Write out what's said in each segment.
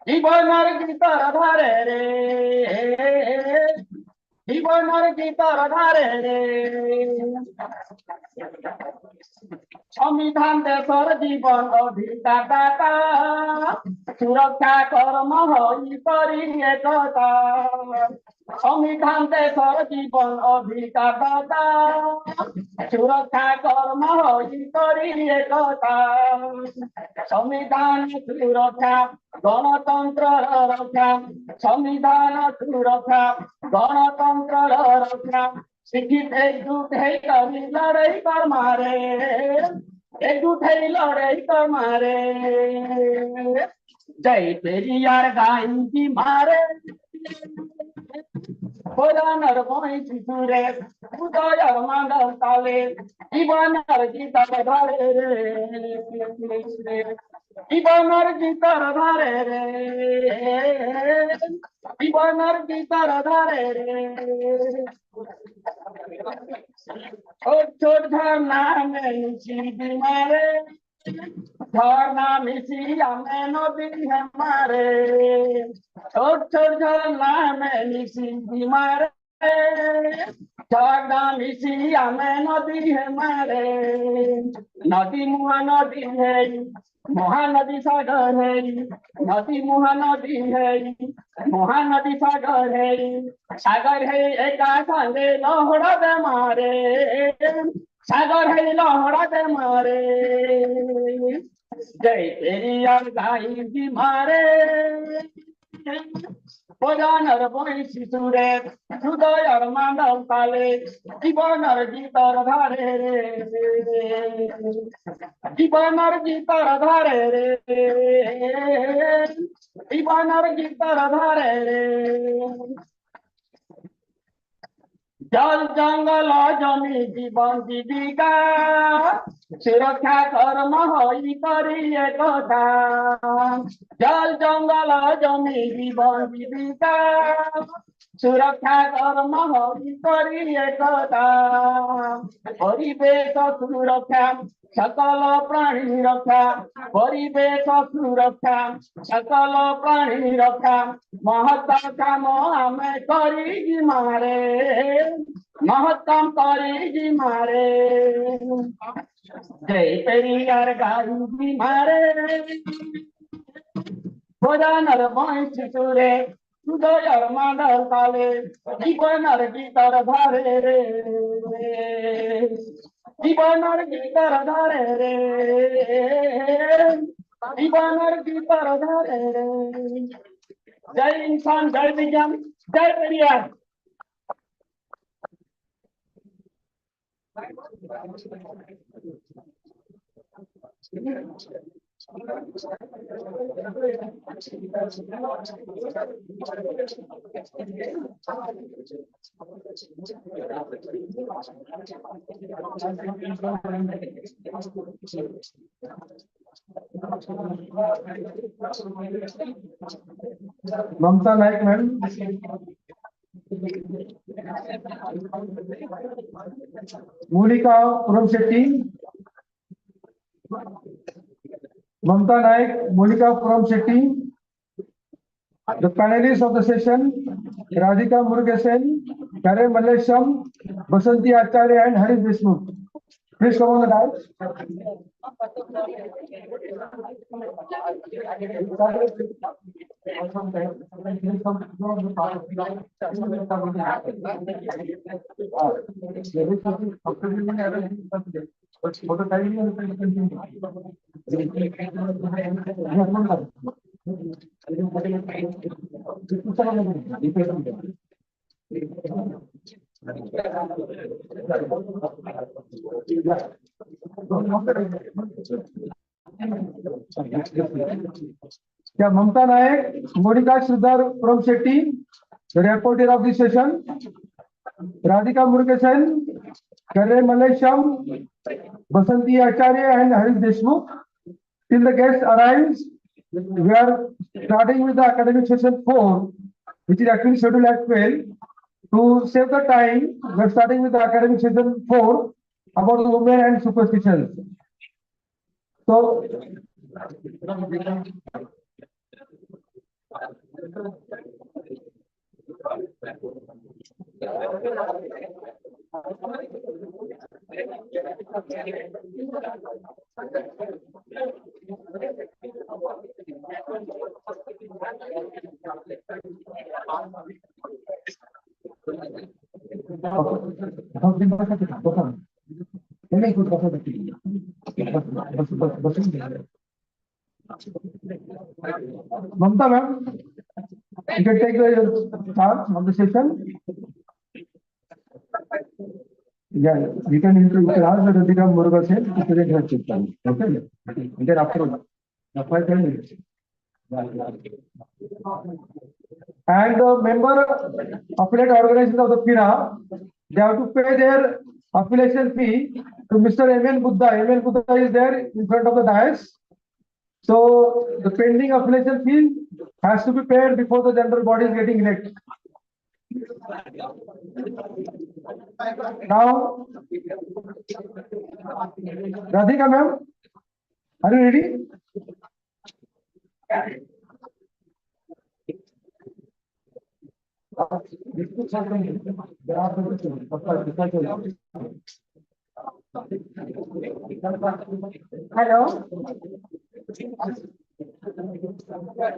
জীবনের গীতার ধারে রে, জীবনের গীতার ধারে রে, সংবিধান দেশর জীবন অধিকার দাতা, সুরক্ষা কর্ম হই করি একতা। সংবিধান দেশর জীবন অধিকার দাতা, সুরক্ষা কর্ম হই করি একতা। সংবিধান সুরক্ষা গণতন্ত্র রক্ষা, সংবিধান সুরক্ষা গণতন্ত্র রক্ষা। শিক্ষিত একজুট হই করি লড়াই কর মারে, একজুট হই লড়াই কর মারে। জয় পেরিয়ার গাইজি মারে, পুরাণের বইছি সুরে, উদয়ের মাদল তালে, জীবনের গীতার ধারে রে, জীবনের গীতার ধারে রে, জীবনের গীতার ধারে রে। ছোট ছোট ঝর্ণা মিছি মারে, ঝর্ণা মিছি আমি নদী মারে। ছোট ছোট ঝর্ণা মিছি মারে, ঝর্ণা মিছি আমি নদী মারে। নদী মহানদী হেই, মহানদী সাগর হেই, নদী মহানদী হেই, মহানদী সাগর হেই। সাগর হেই একা সঙ্গে লহড়াতে মারে, সাগর হেই লহড়াতে মারে। জয় পেরিয়ার গাইজি মারে, পুরাণের বইছি সুরে, হৃদয়ের মাদল তালে, জীবনের গীতার ধারে রে, জীবনের গীতার ধারে রে, জীবনের গীতার ধারে রে। জল জঙ্গল জমি জীবন জীবিকা, সুরক্ষা কর্ম হই করি একতা। জল জঙ্গল জমি জীবন জীবিকা, সুরক্ষা কর্ম হই করি একতা। পরিবেশ সুরক্ষা সকল প্রাণী রক্ষা, পরিবেশ সুরক্ষা সকল প্রাণী রক্ষা। মহত্তম কাম আমি করি মারে, মহত্তম করি মারে। জয় পেরিয়ার গাইজি মারে, পুরাণের বইছি সুরে, হৃদয়ের মাদল তালে, জীবনের গীতার ধারে রে, জীবনের গীতার ধারে রে, জীবনের গীতার ধারে রে। জয় ইনসান, জয় বিজ্ঞান, জয় পেরিয়ার। ममता नायक ma'am, Monika Puram Shetty, Mamta Naik, Monica Puram Shetty, the panelists of the session, Radika Murugesan, Kare Mallesham, Basanti Acharya and Haris Deshmukh. Please come on the dais. Yeah, Mamta Naik, Monica Puram Shetty, the reporter of this session, Radika Murugesan, Kare Mallesham, Basanti Acharya and Haris Deshmukh. Till the guest arrives, we are starting with the academic session 4, which is actually scheduled at 12. To save the time, we are starting with the academic session 4 about the women and superstitions. So, Mamta ma'am, you can take the charge of the session. Yeah, you can ask Radika Murugesan to present her system. Okay, and then after 5 minutes. And the member affiliate organizations of the FIRA, they have to pay their affiliation fee to Mr. M.N. Buddha. M.N. Buddha is there in front of the dais. So the pending affiliation fee has to be paid before the general body is getting elected. Now, Radika ma'am, are you ready? Hello.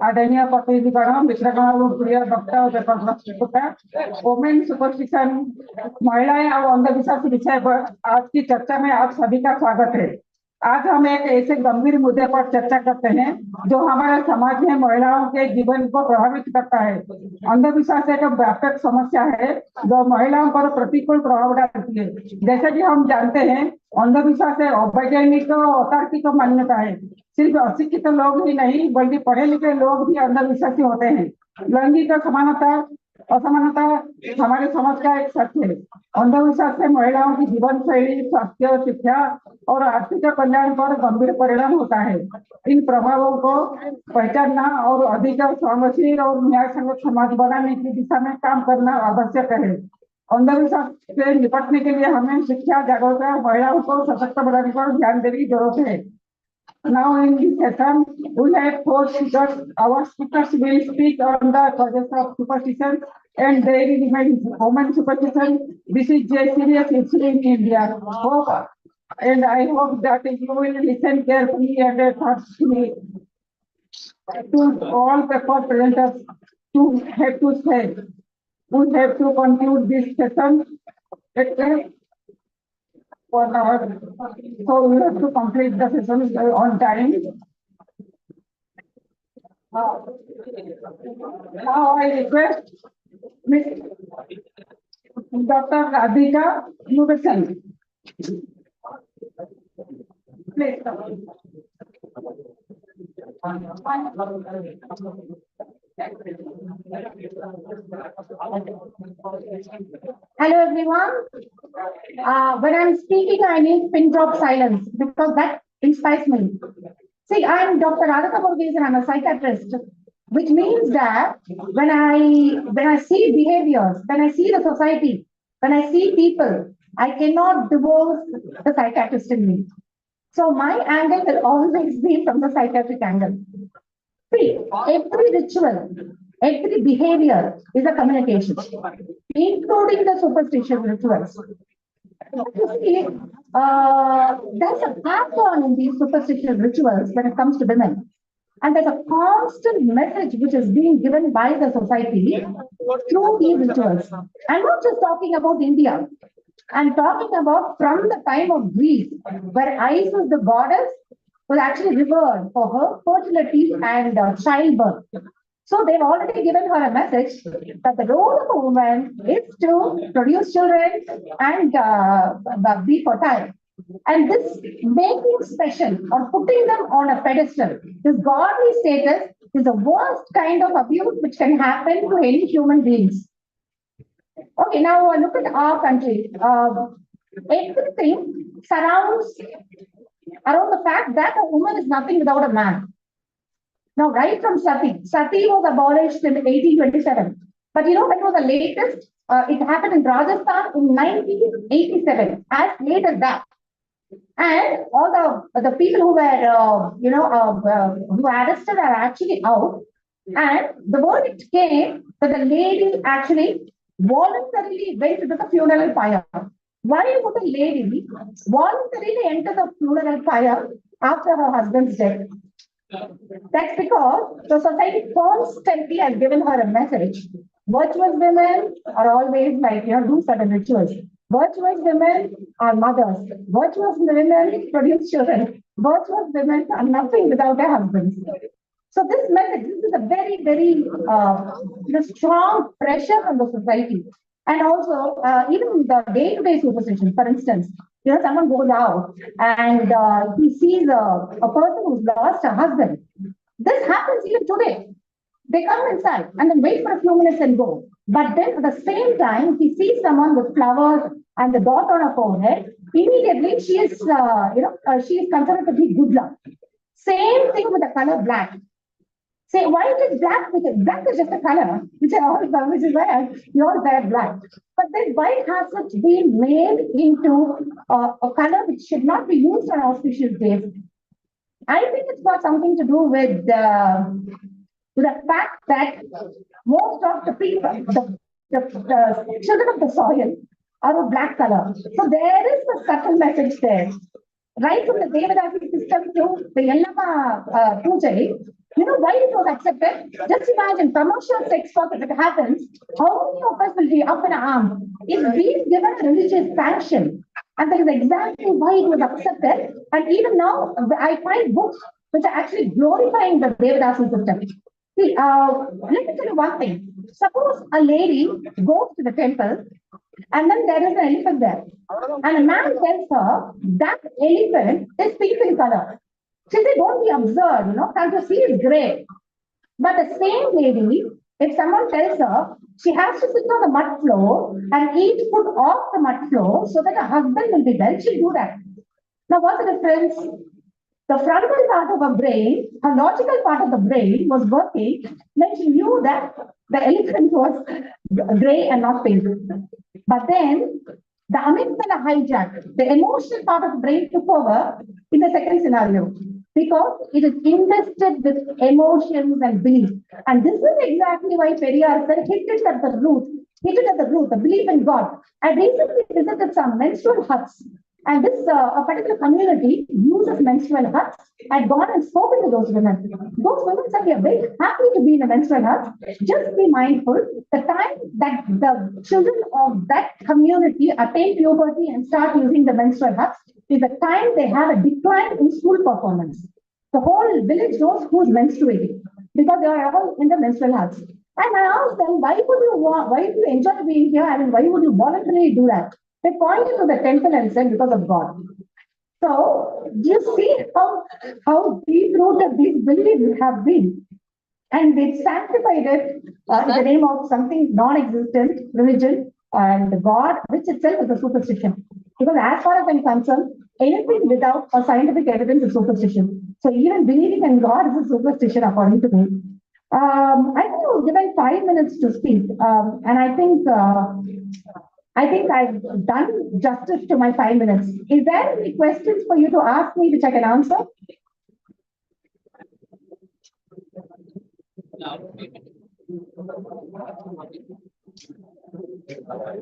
Adanya Patidikana, Mishrakana, Priya Bhakta, the Patra, Women Superstition, महिलाएं और अंधविश्वास विषय पर आज की चर्चा में आप सभी का स्वागत है। आज हम एक ऐसे गंभीर मुद्दे पर चर्चा करते हैं जो हमारे समाज में महिलाओं के जीवन को प्रभावित करता है। अंधविश्वास एक व्यापक समस्या है जो महिलाओं पर प्रतिकूल प्रभाव डालती है। जैसे कि हम जानते हैं, अंधविश्वास एक अवैज्ञानिक और अतार्किक मान्यता है। सिर्फ अशिक्षित लोग ही नहीं बल्कि पढ़े लिखे लोग भी अंधविश्वासी होते हैं। लैंगिक समानता असमानता हमारे समाज का एक सत्य है। अंधविश्वास से महिलाओं की जीवन शैली, स्वास्थ्य, शिक्षा और आर्थिक कल्याण पर गंभीर परिणाम होता है। इन प्रभावों को पहचानना और अधिक सहनशील और न्याय संगत समाज बनाने की दिशा में काम करना आवश्यक है। अंधविश्वास से निपटने के लिए हमें शिक्षा, जागरूकता, महिलाओं को सशक्त बनाने पर ध्यान देने की जरूरत है। Now in this session, we have 4 speakers. Our speakers will speak on the causes of superstition and daily remains women superstition. This is a serious issue in India. And I hope that you will listen carefully and thoughtfully to all the presenters to have to say. We have to conclude this session at 1 hour. So we have to complete the session on time. Now I request Ms. Dr. Radika Murugesan. Please. Hello everyone. When I'm speaking, I need pin drop silence because that inspires me. See, I'm Dr. Radika Murugesan. I'm a psychiatrist, which means that when I see behaviors, when I see the society, when I see people, I cannot divorce the psychiatrist in me. So my angle will always be from the psychiatric angle. See, every ritual, every behavior is a communication, including the superstition rituals. You see, there's a pattern in these superstition rituals when it comes to women. And there's a constant message which is being given by the society through these rituals. I'm not just talking about India. I'm talking about from the time of Greece, where Isis, the goddess, was actually revered for her fertility and childbirth. So they've already given her a message that the role of a woman is to produce children and be fertile. And this making special or putting them on a pedestal, this godly status is the worst kind of abuse which can happen to any human beings. Okay, now look at our country. Everything surrounds around the fact that a woman is nothing without a man. Now, right from Sati was abolished in 1827. But you know, that was the latest. It happened in Rajasthan in 1987, as late as that. And all the people who were, who were arrested are actually out. And the verdict came that the lady actually voluntarily went to the funeral pyre. Why would a lady voluntarily enter the funeral pyre after her husband's death? That's because the society constantly has given her a message. Virtuous women are always like, do certain rituals. Virtuous women are mothers. Virtuous women produce children. Virtuous women are nothing without their husbands. So this is a very, very strong pressure on the society. And also, even the day-to-day superstition, for instance, someone goes out and he sees a person who's lost a husband. This happens even today. They come inside and then wait for a few minutes and go. But then at the same time, he sees someone with flowers and the dot on her forehead. Immediately, she is considered to be good luck. Same thing with the color black. Say, why is it black? Because black is just a color, which is why you all wear black. But then why has it been made into a color which should not be used on auspicious days? I think it's got something to do with the fact that most of the people, the children of the soil are of black color. So there is a subtle message there. Right from the Devadasi system to the Yellama Pujai, why it was accepted? Just imagine commercial sex work, if it happens, how many of us will be up in arms? It's being given a religious sanction. And that is exactly why it was accepted. And even now, I find books which are actually glorifying the Devadasi system. See, let me tell you one thing. Suppose a lady goes to the temple and then there is an elephant there. And a man tells her that elephant is pink in color. She said, don't be absurd, can't you see it's gray? But the same lady, if someone tells her she has to sit on the mud floor and eat food off the mud floor so that her husband will be well, she'll do that. Now, what's the difference? The frontal part of her brain, her logical part of the brain was working when she knew that the elephant was gray and not pink. But then the amygdala hijacked, the emotional part of the brain took over in the second scenario because it is invested with emotions and beliefs. And this is exactly why Periyar said, hit it at the root, the belief in God. I recently visited some menstrual huts. And this a particular community uses menstrual huts. I'd gone and spoken to those women. Those women said they are very happy to be in a menstrual hut. Just be mindful, the time that the children of that community attain puberty and start using the menstrual huts is the time they have a decline in school performance. The whole village knows who's menstruating because they are all in the menstrual huts. And I asked them, why do you enjoy being here? I mean, why would you voluntarily do that? They pointed to the temple and said, because of God. So, do you see how deep-rooted these beliefs have been? And they sanctified it in the name of something non-existent, religion, and God, which itself is a superstition. Because as far as I'm concerned, anything without a scientific evidence is superstition. So even believing in God is a superstition, according to me. I think I was given 5 minutes to speak, and I think I've done justice to my 5 minutes. Is there any questions for you to ask me which I can answer?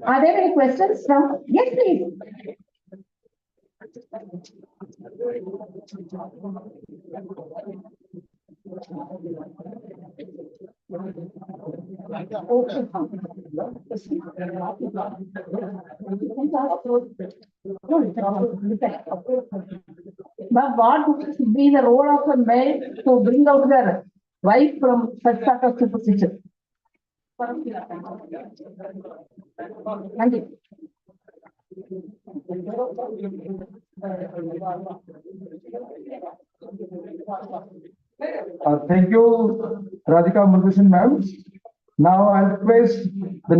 Are there any questions from? Yes, please. But what would be the role of a man to bring out their wife from such sort of superstition? Thank you. Thank you, Radika Murugesan ma'am. Now I'll request the